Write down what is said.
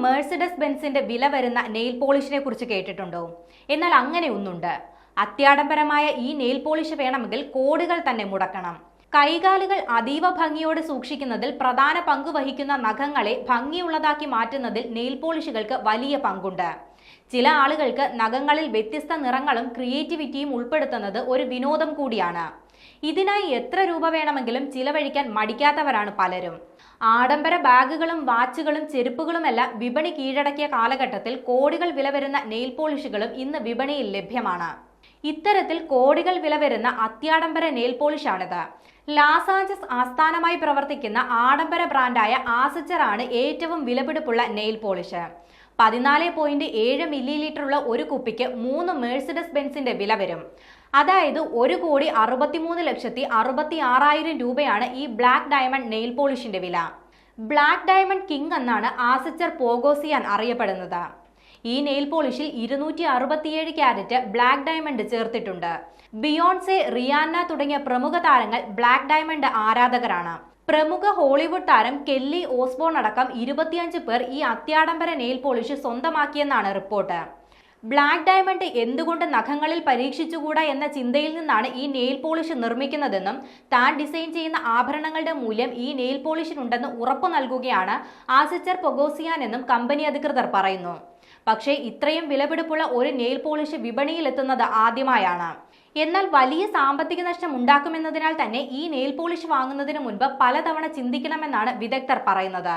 Mercedes ബെൻസിന്റെ വില വരുന്ന nail പോളിഷിനെ കുറിച്ച് കേട്ടിട്ടുണ്ടോ? എന്നാൽ അങ്ങനെയൊന്നുണ്ട്. അത്യാഡംബരമായ ഈ നെയിൽ പോളിഷ് വേണമെങ്കിൽ കോടികൾ തന്നെ മുടക്കണം. കൈകാലുകൾ അതീവ ഭംഗിയോടെ സൂക്ഷിക്കുന്നതിൽ പ്രധാന പങ്ക് വഹിക്കുന്ന നഖങ്ങളെ ഭംഗിയുള്ളതാക്കി മാറ്റുന്നതിൽ നെയിൽ പോളിഷുകൾക്ക് വലിയ പങ്കുണ്ട്. ചില ആളുകൾക്ക് നഖങ്ങളിൽ വ്യത്യസ്ത നിറങ്ങളും ക്രിയേറ്റിവിറ്റിയും ഉൾപ്പെടുത്തുന്നത് ഒരു വിനോദം കൂടിയാണ്. ഇതിനായി എത്ര രൂപ വേണമെങ്കിലും ചിലവഴിക്കാൻ മടിക്കാത്തവരാണ് പലരും. ആഡംബര ബാഗുകളും വാച്ചുകളും ചെരുപ്പുകളുമെല്ലാം വിപണി കീഴടക്കിയ കാലഘട്ടത്തിൽ കോടികൾ വില വരുന്ന നെയിൽ പോളിഷുകളും ഇന്ന് വിപണിയിൽ ലഭ്യമാണ്. ഇത്തരത്തിൽ കോടികൾ വില വരുന്ന അത്യാഡംബര നെയിൽ പോളിഷാണിത്. ലാസ് ആഞ്ചൽസ് ആസ്ഥാനമായി പ്രവർത്തിക്കുന്ന ആഡംബര ബ്രാൻഡായ ആസിച്ചർ ആണ് ഏറ്റവും വിലപിടിപ്പുള്ള നെയിൽ പോളിഷ്. 14.7 മില്ലി ലിറ്ററുള്ള ഒരു കുപ്പിക്ക് 3 മെഴ്സിഡസ് ബെൻസിന്റെ വില വരും. അതായത് 1,63,66,000 രൂപയാണ് ഈ ബ്ലാക്ക് ഡയമണ്ട് നെയിൽ പോളിഷിന്റെ വില. ബ്ലാക്ക് ഡയമണ്ട് കിങ് എന്നാണ് ആസിച്ചർ പോഗോസിയാൻ അറിയപ്പെടുന്നത്. ഈ നെയിൽ പോളിഷിൽ 267 ക്യാരറ്റ് ബ്ലാക്ക് ഡയമണ്ട് ചേർത്തിട്ടുണ്ട്. ബിയോൺസെ, റിയാന്ന തുടങ്ങിയ പ്രമുഖ താരങ്ങൾ ബ്ലാക്ക് ഡയമണ്ട് ആരാധകരാണ്. പ്രമുഖ ഹോളിവുഡ് താരം കെല്ലി ഓസ്ബോൺ അടക്കം 25 പേർ ഈ അത്യാഡംബര നെയിൽ പോളിഷ് സ്വന്തമാക്കിയെന്നാണ് റിപ്പോർട്ട്. ബ്ലാക്ക് ഡയമണ്ട് എന്തുകൊണ്ട് നഖങ്ങളിൽ പരീക്ഷിച്ചുകൂടാ എന്ന ചിന്തയിൽ നിന്നാണ് ഈ നെയിൽ പോളിഷ് നിർമ്മിക്കുന്നതെന്നും താൻ ഡിസൈൻ ചെയ്യുന്ന ആഭരണങ്ങളുടെ മൂല്യം ഈ നെയിൽ പോളിഷിനുണ്ടെന്ന് ഉറപ്പു നൽകുകയാണ് ആസിച്ചർ പൊഗോസിയാൻ എന്നും കമ്പനി അധികൃതർ പറയുന്നു. പക്ഷേ ഇത്രയും വിലപിടിപ്പുള്ള ഒരു നെയിൽ പോളിഷ് വിപണിയിൽ എത്തുന്നത് ആദ്യമായാണ്. എന്നാൽ വലിയ സാമ്പത്തിക നഷ്ടം ഉണ്ടാക്കുമെന്നതിനാൽ തന്നെ ഈ നെയിൽ പോളിഷ് വാങ്ങുന്നതിന് മുൻപ് പലതവണ ചിന്തിക്കണമെന്നാണ് വിദഗ്ധർ പറയുന്നത്.